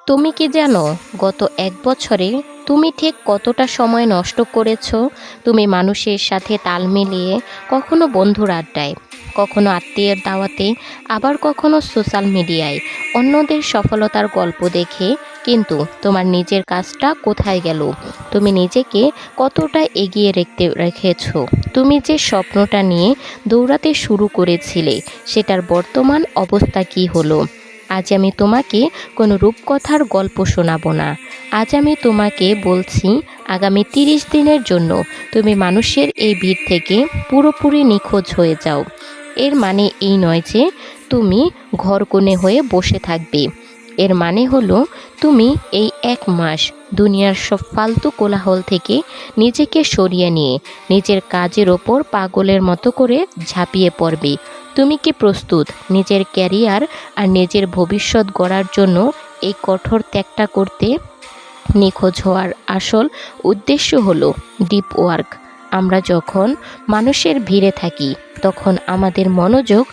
তুমি কি জানো গত ১ বছরে তুমি ঠিক কতটা সময় নষ্ট করেছো? তুমি মানুষের সাথে তাল মিলিয়ে কখনো বন্ধুর আড্ডায়, কখনো আত্মীয়ের দাওয়াতে, আবার কখনো সোশ্যাল মিডিয়ায় অন্যদের সফলতার গল্প দেখে। কিন্তু তোমার নিজের কাজটা কোথায় গেল? তুমি নিজেকে কতটা এগিয়ে রেখেছো? তুমি যে স্বপ্নটা নিয়ে দৌড়াতে শুরু করেছিলে সেটার বর্তমান অবস্থা কি হলো? আজ আমি তোমাকে কোনো রূপকথার গল্প শোনাবো না। আজ আমি তোমাকে বলছি, আগামী ৩০ দিনের জন্য তুমি মানুষের এই ভিড় থেকে পুরোপুরি নিখোঁজ হয়ে যাও। এর মানে এই নয় যে তুমি ঘরকোণে হয়ে বসে থাকবে। এর মানে হলো তুমি এই ১ মাস দুনিয়ার সব ফালতু কোলাহল থেকে নিজেকে সরিয়ে নিয়ে নিজের কাজের ওপর পাগলের মতো করে ঝাঁপিয়ে পড়বে। তুমি কি প্রস্তুত নিজের ক্যারিয়ার আর নিজের ভবিষ্যৎ গড়ার জন্য এই কঠোর ত্যাগটা করতে? নিখোঁজ হওয়ার আসল উদ্দেশ্য হলো ডিপ ওয়ার্ক। আমরা যখন মানুষের ভিড়ে থাকি তখন আমাদের মনোযোগ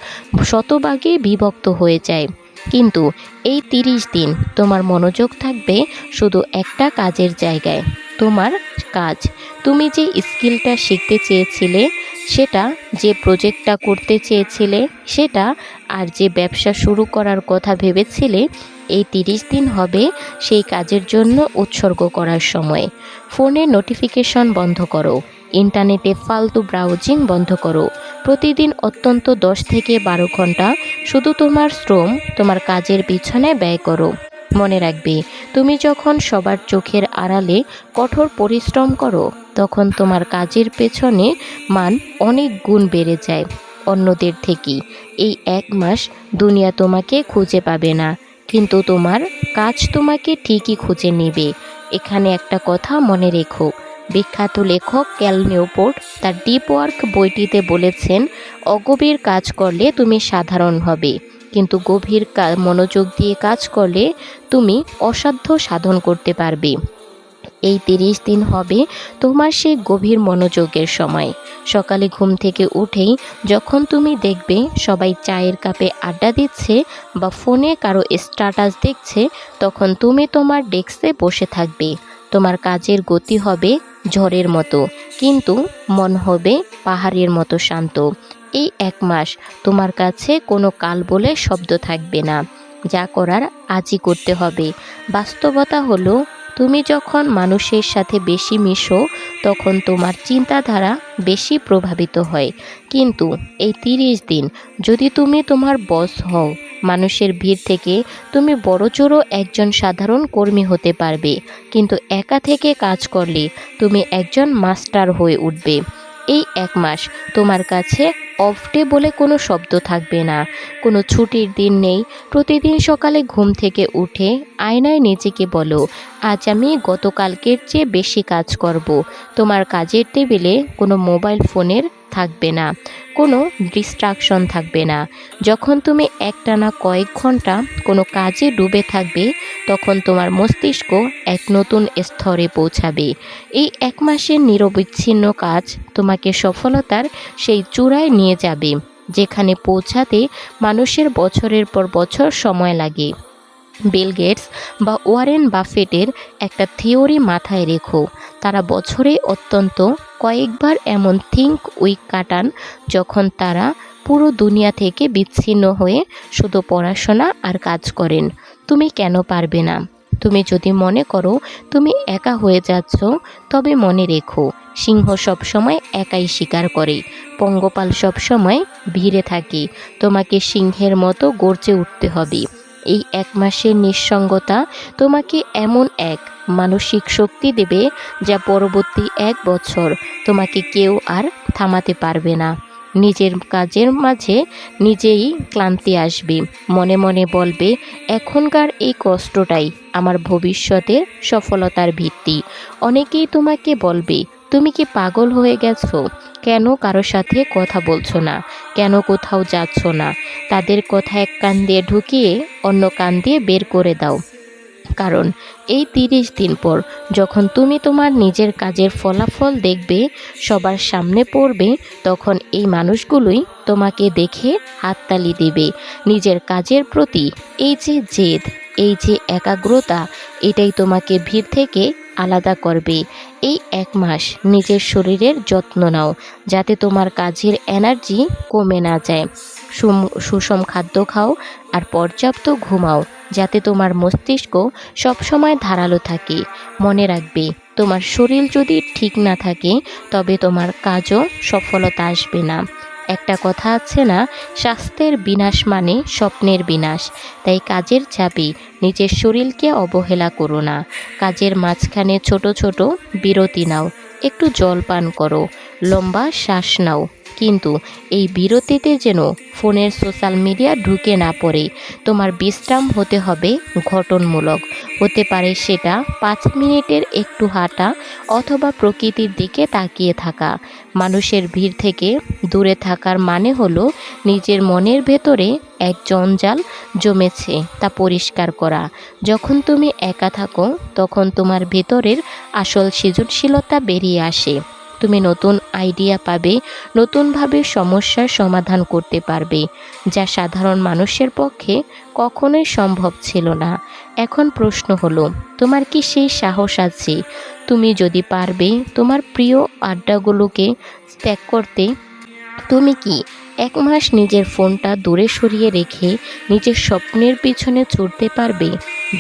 শতভাগে বিভক্ত হয়ে যায়। কিন্তু এই ৩০ দিন তোমার মনোযোগ থাকবে শুধু একটা কাজের জায়গায়, তোমার কাজ। তুমি যে স্কিলটা শিখতে চেয়েছিলে সেটা, যে প্রজেক্টটা করতে চেয়েছিলে সেটা, আর যে ব্যবসা শুরু করার কথা ভেবেছিলে, এই ৩০ দিন হবে সেই কাজের জন্য উৎসর্গ করার সময়। ফোনে নোটিফিকেশন বন্ধ করো, ইন্টারনেটে ফালতু ব্রাউজিং বন্ধ করো। প্রতিদিন অন্তত ১০ থেকে ১২ ঘন্টা শুধু তোমার শ্রম, তোমার কাজের পিছনে ব্যয় করো। মনে রাখবে, তুমি যখন সবার চোখের আড়ালে কঠোর পরিশ্রম করো তখন তোমার কাজের পেছনে মান অনেক গুণ বেড়ে যায় অন্যদের থেকে। এই ১ মাস দুনিয়া তোমাকে খুঁজে পাবে না, কিন্তু তোমার কাজ তোমাকে ঠিকই খুঁজে নেবে। এখানে একটা কথা মনে রেখো, বিখ্যাত লেখক ক্যাল নিউপোর্ট তার ডিপ ওয়ার্ক বইটিতে বলেছেন, অগভীর কাজ করলে তুমি সাধারণ হবে, কিন্তু গভীর মনোযোগ দিয়ে কাজ করলে তুমি অসাধ্য সাধন করতে পারবে। এই ৩০ দিন হবে তোমার সেই গভীর মনোযোগের সময়। সকালে ঘুম থেকে উঠেই যখন তুমি দেখবে সবাই চায়ের কাপে আড্ডা দিচ্ছে বা ফোনে কারো স্ট্যাটাস দেখছে, তখন তুমি তোমার ডেস্কে বসে থাকবে। তোমার কাজের গতি হবে ঝড়ের মতো, কিন্তু মন হবে পাহাড়ের মতো শান্ত। এই ১ মাস তোমার কাছে কোনো কাল বলে শব্দ থাকবে না। যা করার আজই করতে হবে। বাস্তবতা হলো, তুমি যখন মানুষের সাথে বেশি মিশো তখন তোমার চিন্তাধারা বেশি প্রভাবিত হয়। কিন্তু এই ৩০ দিন যদি তুমি তোমার বস হও, মানুষের ভিড় থেকে তুমি বড়জোরও একজন সাধারণ কর্মী হতে পারবে। কিন্তু একা থেকে কাজ করলে তুমি একজন মাস্টার হয়ে উঠবে। এই ১ মাস তোমার কাছে অফ ডে বলে কোনো শব্দ থাকবে না, কোনো ছুটির দিন নেই। প্রতিদিন সকালে ঘুম থেকে উঠে আয়নায় নিজেকে বলো, আজ আমি গতকালকের চেয়ে বেশি কাজ করব। তোমার কাজের টেবিলে কোনো মোবাইল ফোনের থাকবে না, কোনো ডিস্ট্রাকশন থাকবে না। যখন তুমি একটানা কয়েক ঘন্টা কোনো কাজে ডুবে থাকবে তখন তোমার মস্তিষ্ক এক নতুন স্তরে পৌঁছাবে। এই ১ মাসের নিরবিচ্ছিন্ন কাজ তোমাকে সফলতার সেই চূড়ায় নিয়ে যাবে যেখানে পৌঁছাতে মানুষের বছরের পর বছর সময় লাগে। বিল গেটস বা ওয়ারেন বাফেটের একটা থিওরি মাথায় রেখো, তারা বছরে অত্যন্ত কয়েকবার এমন থিঙ্ক উইক কাটান যখন তারা পুরো দুনিয়া থেকে বিচ্ছিন্ন হয়ে শুধু পড়াশোনা আর কাজ করেন। তুমি কেন পারবে না? তুমি যদি মনে করো তুমি একা হয়ে যাচ্ছ, তবে মনে রেখো, সিংহ সবসময় একাই শিকার করে, পঙ্গপাল সবসময় ভিড়ে থাকে। তোমাকে সিংহের মতো গর্জে উঠতে হবে। এই ১ মাসের নিঃসঙ্গতা তোমাকে এমন এক মানসিক শক্তি দেবে যা পরবর্তী ১ বছর তোমাকে কেউ আর থামাতে পারবে না। নিজের কাজের মাঝে নিজেই ক্লান্তি আসবে, মনে মনে বলবে, এখনকার এই কষ্টটাই আমার ভবিষ্যতের সফলতার ভিত্তি। অনেকেই তোমাকে বলবে, তুমি কি পাগল হয়ে গেছো? কেন কারো সাথে কথা বলছো না? কেন কোথাও যাচ্ছ না? তাদের কথা এক কান দিয়ে ঢুকিয়ে অন্য কান দিয়ে বের করে দাও। কারণ এই ৩০ দিন পর যখন তুমি তোমার নিজের কাজের ফলাফল দেখবে, সবার সামনে পড়বে, তখন এই মানুষগুলোই তোমাকে দেখে হাততালি দেবে। নিজের কাজের প্রতি এই যে জেদ, এই যে একাগ্রতা, এটাই তোমাকে ভিড় থেকে আলাদা করবে। এই 1 মাস নিজের শরীরের যত্ন নাও, যাতে তোমার কাজের এনার্জি কমে না যায়। সুষম খাদ্য খাও আর পর্যাপ্ত ঘুমাও, যাতে তোমার মস্তিষ্ক সবসময় ধারালো থাকে। মনে রাখবে, তোমার শরীর যদি ঠিক না থাকে, তবে তোমার কাজও সফলতা আসবে না। একটা কথা আছে না, স্বাস্থ্যের বিনাশ মানে স্বপ্নের বিনাশ। তাই কাজের চাপে নিজের শরীরকে অবহেলা করো না। কাজের মাঝখানে ছোট ছোট বিরতি নাও, একটু জল পান করো, লম্বা শ্বাস নাও, কিন্তু এই বিরতিতে যেন ফোনের সোশ্যাল মিডিয়া ঢুকে না পড়ে। তোমার বিশ্রাম হতে হবে গঠনমূলক। হতে পারে সেটা 5 মিনিটের একটু হাঁটা অথবা প্রকৃতির দিকে তাকিয়ে থাকা। মানুষের ভিড় থেকে দূরে থাকার মানে হলো নিজের মনের ভেতরে এক জঞ্জাল জমেছে তা পরিষ্কার করা। যখন তুমি একা থাকো, তখন তোমার ভেতরের আসল সৃজনশীলতা বেরিয়ে আসে। তুমি নতুন আইডিয়া পাবে, নতুনভাবে সমস্যার সমাধান করতে পারবে, যা সাধারণ মানুষের পক্ষে কখনোই সম্ভব ছিল না। এখন প্রশ্ন হলো, তোমার কি সেই সাহস আছে? তুমি যদি পারবে তোমার প্রিয় আড্ডাগুলোকে ত্যাগ করতে, তুমি কি 1 মাস নিজের ফোনটা দূরে সরিয়ে রেখে নিজের স্বপ্নের পিছনে ছুটতে পারবে?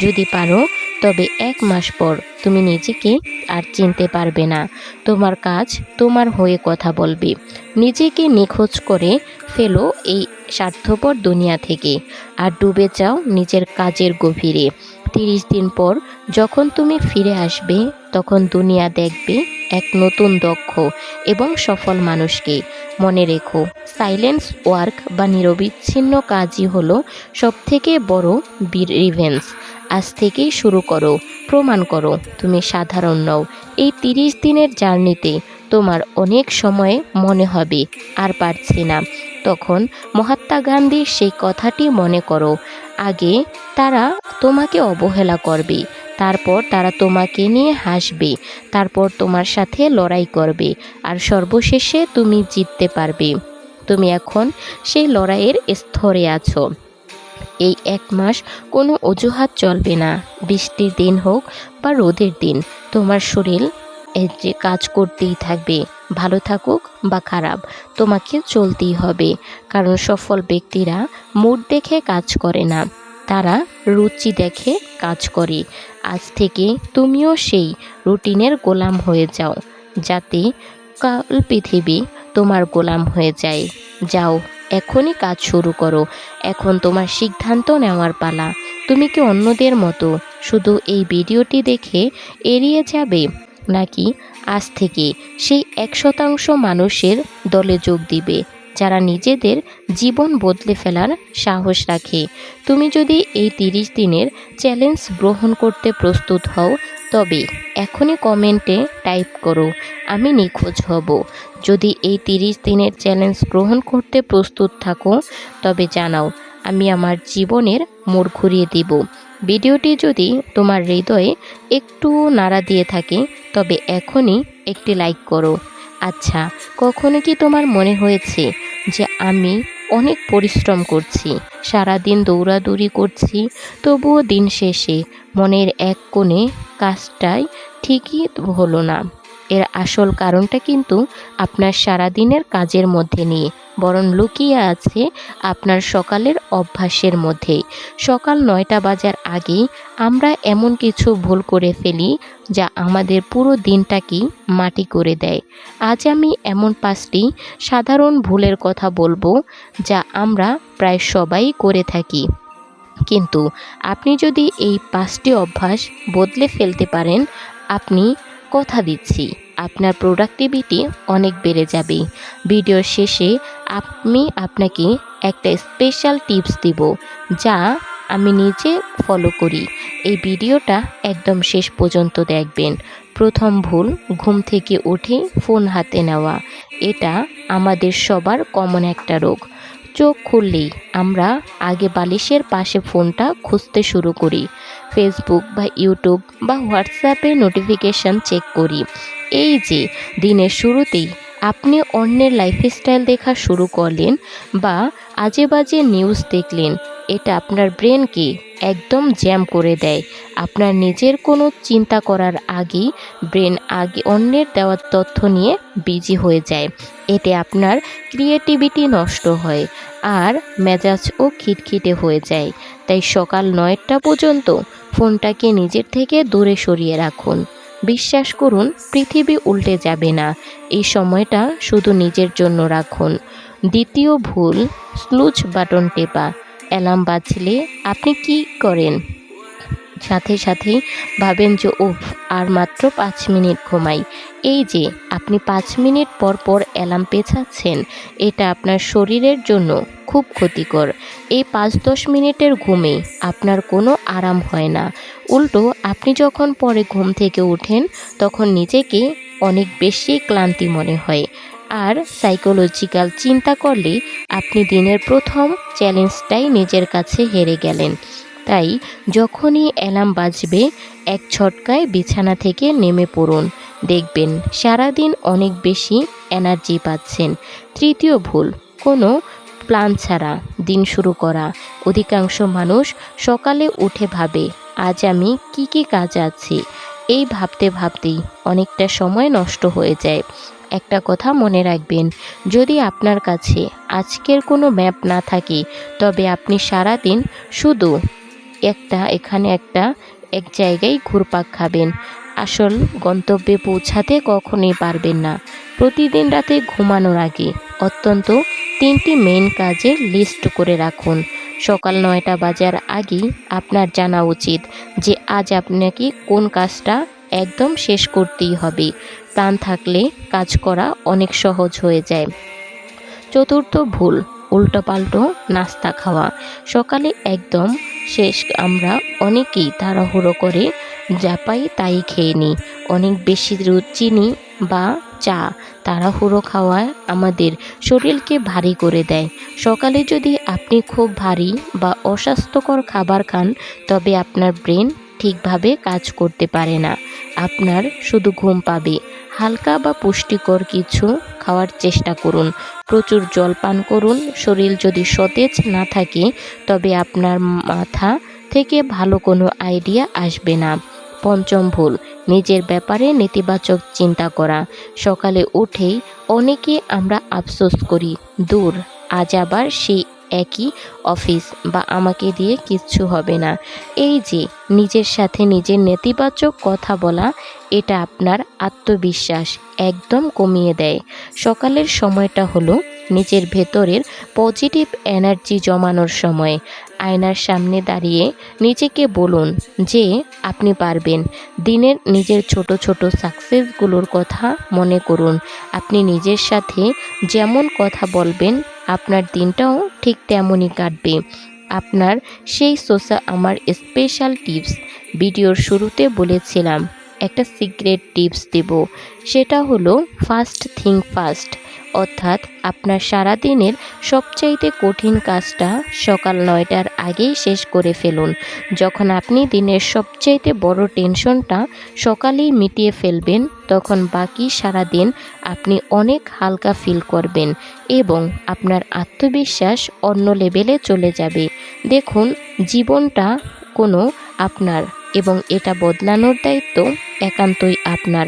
যদি পারো, তবে 1 মাস পর তুমি নিজেকে আর চিনতে পারবে না। তোমার কাজ তোমার হয়ে কথা বলবে। নিজেকে নিখোঁজ করে ফেলো এই স্বার্থপর দুনিয়া থেকে, আর ডুবে যাও নিজের কাজের গভীরে। 30 দিন পর যখন তুমি ফিরে আসবে, তখন দুনিয়া দেখবে এক নতুন দক্ষ এবং সফল মানুষকে। মনে রেখো, সাইলেন্স ওয়ার্ক বা নিরবিচ্ছিন্ন কাজই হলো সবথেকে বড় রিভেঞ্জ। আজ থেকেই শুরু করো, প্রমাণ করো তুমি সাধারণ নও। এই 30 দিনের জার্নিতে তোমার অনেক সময় মনে হবে আর পারছি না। তখন মহাত্মা গান্ধীর সেই কথাটি মনে করো, আগে তারা তোমাকে অবহেলা করবে, তারপর তারা তোমাকে নিয়ে হাসবে, তারপর তোমার সাথে লড়াই করবে, আর সর্বশেষে তুমি জিততে পারবে। তুমি এখন সেই লড়াইয়ের স্তরে আছো। এই 1 মাস কোনো অজুহাত চলবে না। বৃষ্টির দিন হোক বা রোদের দিন, তোমার শরীর এর যে কাজ করতেই থাকবে। ভালো থাকুক বা খারাপ, তোমাকে চলতেই হবে। কারণ সফল ব্যক্তিরা মুড দেখে কাজ করে না, তারা রুচি দেখে কাজ করে। আজ থেকে তুমিও সেই রুটিনের গোলাম হয়ে যাও, যাতে কাল পৃথিবী তোমার গোলাম হয়ে যায়। যাও, এখনই কাজ শুরু করো। এখন তোমার সিদ্ধান্ত নেওয়ার পালা। তুমি কি অন্যদের মতো শুধু এই ভিডিওটি দেখে এড়িয়ে যাবে, নাকি আজ থেকে সেই 1% মানুষের দলে যোগ দিবে যারা নিজেদের জীবন বদলে ফেলার সাহস রাখে? তুমি যদি এই 30 দিনের চ্যালেঞ্জ গ্রহণ করতে প্রস্তুত হও, তবে এখনই কমেন্টে টাইপ করো, আমি নিখোঁজ হব। যদি এই 30 দিনের চ্যালেঞ্জ গ্রহণ করতে প্রস্তুত থাকো, তবে জানাও, আমি আমার জীবনের মোড় ঘুরিয়ে দিব। ভিডিওটি যদি তোমার হৃদয়ে একটু নাড়া দিয়ে থাকে, তবে এখনই একটি লাইক করো। আচ্ছা, কখনো কি তোমার মনে হয়েছে যে আমি অনেক পরিশ্রম করছি, সারাদিন দৌড়াদৌড়ি করছি, তবুও দিন শেষে মনের এক কোণে কাজটাই ঠিকই হলো না? এর আসল কারণটা কিন্তু আপনার সারাদিনের কাজের মধ্যে নেই, বরং লুকিয়ে আছে আপনার সকালের অভ্যাসের মধ্যে। সকাল 9টা বাজার আগেই আমরা এমন কিছু ভুল করে ফেলি যা আমাদের পুরো দিনটাকেই মাটি করে দেয়। আজ আমি এমন 5টি সাধারণ ভুলের কথা বলবো, যা আমরা প্রায় সবাই করে থাকি। কিন্তু আপনি যদি এই 5টি অভ্যাস বদলে ফেলতে পারেন, আপনি কথা দিচ্ছি আপনার প্রোডাক্টিভিটি অনেক বেড়ে যাবে। ভিডিওর শেষে আমি আপনাকে একটা স্পেশাল টিপস দিব, যা আমি নিজে ফলো করি। এই ভিডিওটা একদম শেষ পর্যন্ত দেখবেন। প্রথম ভুল, ঘুম থেকে উঠে ফোন হাতে নেওয়া। এটা আমাদের সবার কমন একটা রোগ। চোখ খুললেই আমরা আগে বালিশের পাশে ফোনটা খুঁজতে শুরু করি, ফেসবুক বা ইউটিউব বা হোয়াটসঅ্যাপে নোটিফিকেশান চেক করি। এই যে দিনের শুরুতেই আপনি অন্যের লাইফস্টাইল দেখা শুরু করলেন বা আজে বাজে নিউজ দেখলেন, এটা আপনার ব্রেনকে একদম জ্যাম করে দেয়। আপনার নিজের কোনো চিন্তা করার আগেই ব্রেন অন্যের দেওয়া তথ্য নিয়ে বিজি হয়ে যায়। এতে আপনার ক্রিয়েটিভিটি নষ্ট হয় আর মেজাজও খিটখিটে হয়ে যায়। তাই সকাল 9টা পর্যন্ত ফোনটাকে নিজের থেকে দূরে সরিয়ে রাখুন। বিশ্বাস করুন, পৃথিবী উল্টে যাবে না। এই সময়টা শুধু নিজের জন্য রাখুন। দ্বিতীয় ভুল, স্নুজ বাটন টেপা। অ্যালার্ম বাজলে আপনি কি করেন? সাথে সাথেই ভাবেন যে উফ, আর মাত্র 5 মিনিট ঘুমাই। এই যে আপনি 5 মিনিট পর পর অ্যালার্ম পেছাচ্ছেন, এটা আপনার শরীরের জন্য খুব ক্ষতিকর। এই 5-10 মিনিটের ঘুমে আপনার কোনো আরাম হয় না। উল্টো আপনি যখন পরে ঘুম থেকে ওঠেন তখন নিজেকে অনেক বেশি ক্লান্তি মনে হয়। আর সাইকোলজিক্যাল চিন্তা করলে আপনি দিনের প্রথম চ্যালেঞ্জটাই নিজের কাছে হেরে গেলেন। তাই যখনই অ্যালার্ম বাজবে এক ঝটকায় বিছানা থেকে নেমে পড়ুন। দেখবেন সারাদিন অনেক বেশি এনার্জি পাচ্ছেন। তৃতীয় ভুল, কোনো প্ল্যান ছাড়া দিন শুরু করা। অধিকাংশ মানুষ সকালে উঠে ভাবে আজ আমি কি কাজ আছে। এই ভাবতে ভাবতেই অনেকটা সময় নষ্ট হয়ে যায়। একটা কথা মনে রাখবেন, যদি আপনার কাছে আজকের কোনো ম্যাপ না থাকে তবে আপনি সারাদিন শুধু এক জায়গায় ঘুরপাক খাবেন। আসল গন্তব্যে পৌঁছাতে কখনোই পারবেন না। প্রতিদিন রাতে ঘুমানোর আগে অত্যন্ত 3টি মেইন কাজের লিস্ট করে রাখুন। সকাল 9টা বাজার আগেই আপনার জানা উচিত যে আজ আপনাকে কোন কাজটা একদম শেষ করতেই হবে। প্ল্যান থাকলে কাজ করা অনেক সহজ হয়ে যায়। চতুর্থ ভুল, উল্টোপাল্টো নাস্তা খাওয়া। সকালে একদম শেষ আমরা অনেকেই তাড়াহুড়ো করে যা পাই তাই খেয়ে নিই। অনেক বেশি চিনি বা চা তাড়াহুড়ো খাওয়া আমাদের শরীরকে ভারী করে দেয়। সকালে যদি আপনি খুব ভারী বা অস্বাস্থ্যকর খাবার খান তবে আপনার ব্রেন ঠিকভাবে কাজ করতে পারে না, আপনার শুধু ঘুম পাবে। হালকা বা পুষ্টিকর কিছু খাওয়ার চেষ্টা করুন। প্রচুর জল পান করুন। শরীর যদি সতেজ না থাকে তবে আপনার মাথা থেকে ভালো কোনো আইডিয়া আসবে না। পঞ্চম ভুল, নিজের ব্যাপারে নেতিবাচক চিন্তা করা। সকালে উঠেই অনেকে আমরা আফসোস করি, দূর, আজ আবার সেই একই অফিস, বা আমাকে দিয়ে কিচ্ছু হবে না। এই যে নিজের সাথে নিজের নেতিবাচক কথা বলা, এটা আপনার আত্মবিশ্বাস একদম কমিয়ে দেয়। সকালের সময়টা হলো নিজের ভেতরের পজিটিভ এনার্জি জমানোর সময়। আয়নার সামনে দাঁড়িয়ে নিজেকে বলুন যে আপনি পারবেন। দিনের নিজের ছোট ছোট সাকসেসগুলোর কথা মনে করুন। আপনি নিজের সাথে যেমন কথা বলবেন আপনার দিনটাও ঠিক তেমনই কাটবে। আপনার সেই আমার স্পেশাল টিপস ভিডিওর শুরুতে বলেছিলাম, একটা সিক্রেট টিপস দেব। সেটা হলো ফার্স্ট থিং ফার্স্ট, অর্থাৎ আপনার সারাদিনের সবচাইতে কঠিন কাজটা সকাল 9টার আগেই শেষ করে ফেলুন। যখন আপনি দিনের সবচাইতে বড় টেনশনটা সকালেই মিটিয়ে ফেলবেন তখন বাকি সারাদিন আপনি অনেক হালকা ফিল করবেন এবং আপনার আত্মবিশ্বাস অন্য লেভেলে চলে যাবে। দেখুন, জীবনটা কোনো আপনার, এবং এটা বদলানোর দায়িত্ব একান্তই আপনার,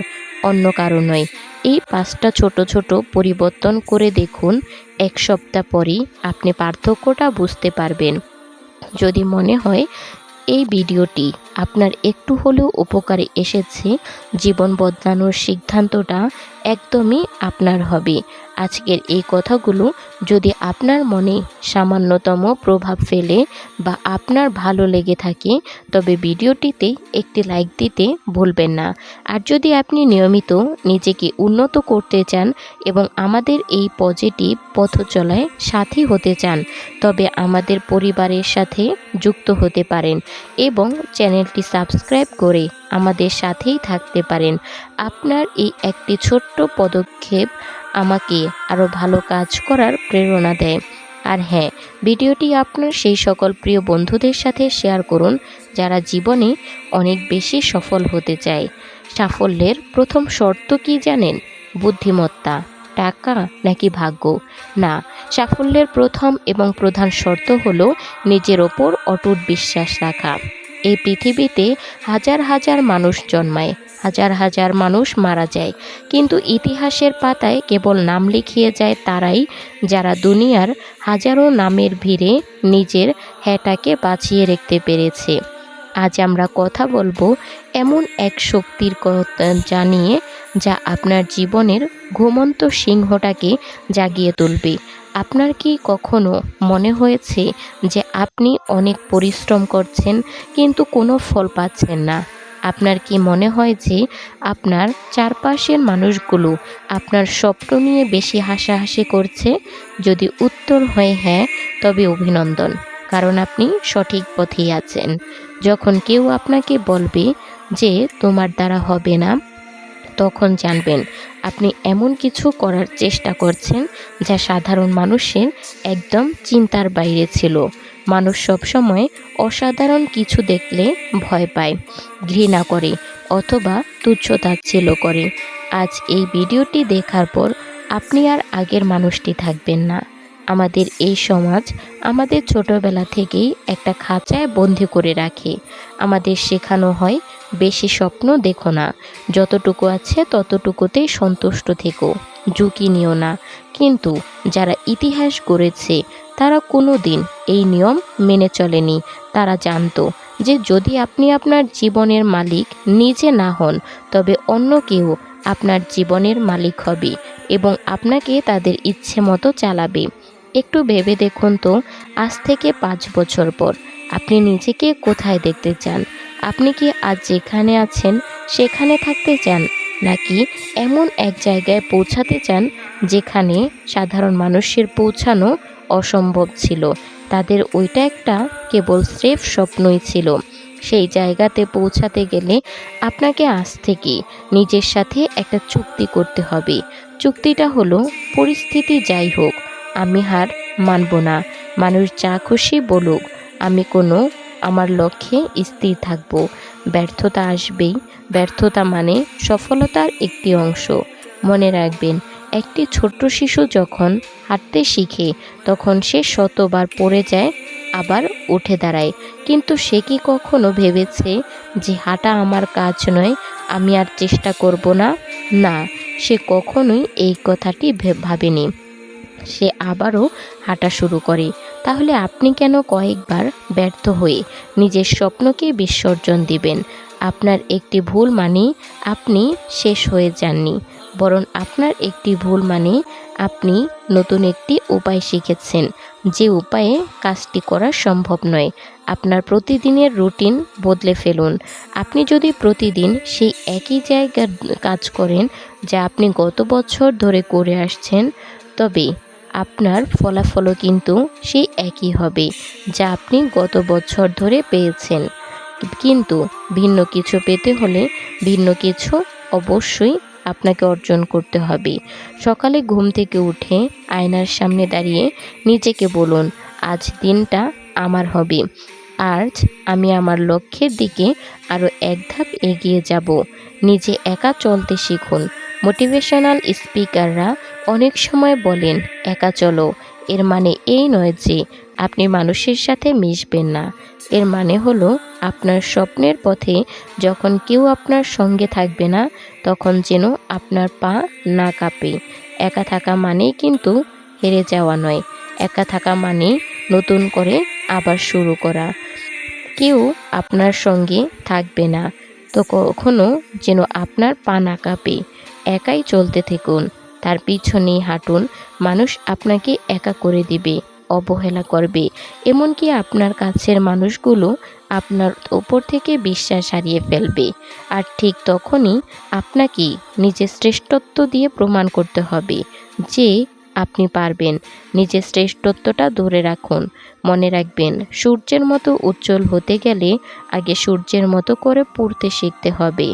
অন্য কারো নয়। এই 5টা ছোট ছোট পরিবর্তন করে দেখুন, এক সপ্তাহ পরই আপনি পার্থক্যটা বুঝতে পারবেন। যদি মনে হয় এই ভিডিওটি আপনার একটু হলেও উপকারে এসেছে, জীবন বদলানোর সিদ্ধান্তটা একদমই আপনার হবে। আজকের এই কথাগুলো যদি আপনার মনে সামান্যতম প্রভাব ফেলে বা আপনার ভালো লেগে থাকে তবে ভিডিওটিতে একটি লাইক দিতে ভুলবেন না। আর যদি আপনি নিয়মিত নিজেকে উন্নত করতে চান এবং আমাদের এই পজিটিভ পথ চলায় সাথী হতে চান তবে আমাদের পরিবারের সাথে যুক্ত হতে পারেন এবং চ্যানেলটি সাবস্ক্রাইব করে আমাদের সাথেই থাকতে পারেন। আপনার এই একটি ছোট্ট পদক্ষেপ আমাকে আরও ভালো কাজ করার প্রেরণা দেয়। আর হ্যাঁ, ভিডিওটি আপনার সেই সকল প্রিয় বন্ধুদের সাথে শেয়ার করুন যারা জীবনে অনেক বেশি সফল হতে চায়। সাফল্যের প্রথম শর্ত কি জানেন? বুদ্ধিমত্তা। টাকা নাকি ভাগ্য? না, সাফল্যের প্রথম এবং প্রধান শর্ত হলো নিজের ওপর অটুট বিশ্বাস রাখা। এই পৃথিবীতে হাজার হাজার মানুষ জন্মায়, হাজার হাজার মানুষ মারা যায়, কিন্তু ইতিহাসের পাতায় কেবল নাম লিখিয়ে যায় তারাই যারা দুনিয়ার হাজারো নামের ভিড়ে নিজের হ্যাটাকে বাঁচিয়ে রাখতে পেরেছে। আজ আমরা কথা বলবো এমন এক শক্তির কথা জানিয়ে যা আপনার জীবনের ঘুমন্ত সিংহটাকে জাগিয়ে তুলবে। আপনার কি কখনো মনে হয়েছে যে আপনি অনেক পরিশ্রম করছেন কিন্তু কোনো ফল পাচ্ছেন না? আপনার কি মনে হয় যে আপনার চারপাশের মানুষগুলো আপনার স্বপ্ন নিয়ে বেশি হাসাহাসি করছে? যদি উত্তর হয় হ্যাঁ, তবে অভিনন্দন, কারণ আপনি সঠিক পথেই আছেন। যখন কেউ আপনাকে বলবে যে তোমার দ্বারা হবে না, তখন জানবেন আপনি এমন কিছু করার চেষ্টা করছেন যা সাধারণ মানুষের একদম চিন্তার বাইরে ছিল। মানুষ সবসময় অসাধারণ কিছু দেখলে ভয় পায়, ঘৃণা করে অথবা তুচ্ছ-তাচ্ছিল্য করে। আজ এই ভিডিওটি দেখার পর আপনি আর আগের মানুষটি থাকবেন না। আমাদের এই সমাজ আমাদের ছোটবেলা থেকেই একটা খাঁচায় বন্দি করে রাখে। আমাদের শেখানো হয় বেশি স্বপ্ন দেখো না, যতটুকু আছে ততটুকুতেই সন্তুষ্ট থেকো, ঝুঁকি নিও না। কিন্তু যারা ইতিহাস গড়েছে তারা কোনো দিন এই নিয়ম মেনে চলেনি। তারা জানতো যে যদি আপনি আপনার জীবনের মালিক নিজে না হন, তবে অন্য কেউ আপনার জীবনের মালিক হবে এবং আপনাকে তাদের ইচ্ছে মতো চালাবে। একটু ভেবে দেখুন তো, আজ থেকে 5 বছর পর আপনি নিজেকে কোথায় দেখতে চান? আপনি কি আজ যেখানে আছেন সেখানে থাকতে চান, নাকি এমন এক জায়গায় পৌঁছাতে চান যেখানে সাধারণ মানুষের পৌঁছানো অসম্ভব ছিল? তাদের ওইটা একটা কেবল স্রেফ স্বপ্নই ছিল। সেই জায়গাতে পৌঁছাতে গেলে আপনাকে আজ থেকে নিজের সাথে একটা চুক্তি করতে হবে। চুক্তিটা হলো, পরিস্থিতি যাই হোক আমি হার মানব না। মানুষ যা খুশি বলুক, আমি আমার লক্ষ্যে স্থির থাকব। ব্যর্থতা আসবেই, ব্যর্থতা মানে সফলতার একটি অংশ। মনে রাখবেন, একটি ছোট্ট শিশু যখন হাঁটতে শিখে তখন সে শতবার পড়ে যায়, আবার উঠে দাঁড়ায়। কিন্তু সে কি কখনো ভেবেছে যে হাঁটা আমার কাজ নয়, আমি আর চেষ্টা করব না? না, সে কখনোই এই কথাটি ভাবেনি। সে আবারও হাঁটা শুরু করে। তাহলে আপনি কেন কয়েকবার ব্যর্থ হয়ে নিজের স্বপ্নকে বিসর্জন দিবেন? আপনার একটি ভুল মানে আপনি শেষ হয়ে যাননি, বরং আপনার একটি ভুল মানে আপনি নতুন একটি উপায় শিখেছেন, যে উপায়ে কাজটি করা সম্ভব নয়। আপনার প্রতিদিনের রুটিন বদলে ফেলুন। আপনি যদি প্রতিদিন সেই একই জায়গার কাজ করেন যা আপনি গত বছর ধরে করে আসছেন, তবে আপনার ফলাফলও কিন্তু সেই একই হবে যা আপনি গত বছর ধরে পেয়েছেন। কিন্তু ভিন্ন কিছু পেতে হলে ভিন্ন কিছু অবশ্যই আপনাকে অর্জন করতে হবে। সকালে ঘুম থেকে উঠে আয়নার সামনে দাঁড়িয়ে নিজেকে বলুন, আজ দিনটা আমার হবে। আজ আমি আমার লক্ষ্যের দিকে আরও এক ধাপ এগিয়ে যাব। নিজে একা চলতে শিখুন। মোটিভেশনাল স্পিকাররা অনেক সময় বলেন একা চলো। এর মানে এই নয় যে আপনি মানুষের সাথে মিশবেন না। এর মানে হলো আপনার স্বপ্নের পথে যখন কেউ আপনার সঙ্গে থাকবে না, তখন যেন আপনার পা না কাঁপে। একা থাকা মানেই কিন্তু হেরে যাওয়া নয়। একা থাকা মানে নতুন করে আবার শুরু করা। কেউ আপনার সঙ্গে থাকবে না তো কখনো যেন আপনার পা না কাঁপে। একাই চলতে থাকুন, তার পিছনেই হাঁটুন। মানুষ আপনাকে একা করে দিবে, অবহেলা করবে, এমনকি আপনার কাছের মানুষগুলো আপনার ওপর থেকে বিশ্বাস হারিয়ে ফেলবে। আর ঠিক তখনই আপনাকে নিজের শ্রেষ্ঠত্ব দিয়ে প্রমাণ করতে হবে যে আপনি পারবেন। নিজের শ্রেষ্ঠত্বটা ধরে রাখুন। মনে রাখবেন, সূর্যের মতো উজ্জ্বল হতে গেলে আগে সূর্যের মতো করে পড়তে শিখতে হবে।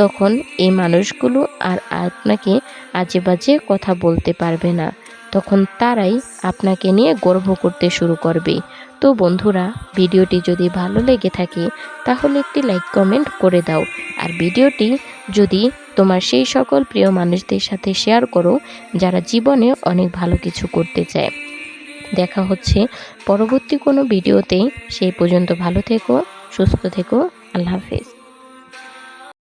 তখন এই মানুষগুলো আর আপনাকে আজে বাজে কথা বলতে পারবে না। তখন তারাই আপনাকে নিয়ে গর্ব করতে শুরু করবে। তো বন্ধুরা, ভিডিওটি যদি ভালো লেগে থাকে তাহলে একটি লাইক কমেন্ট করে দাও। আর ভিডিওটি যদি তোমার সেই সকল প্রিয় মানুষদের সাথে শেয়ার করো যারা জীবনে অনেক ভালো কিছু করতে চায়। দেখা হচ্ছে পরবর্তী কোনো ভিডিওতে। সেই পর্যন্ত ভালো থেকো, সুস্থ থেকো। আল্লাহ হাফেজ।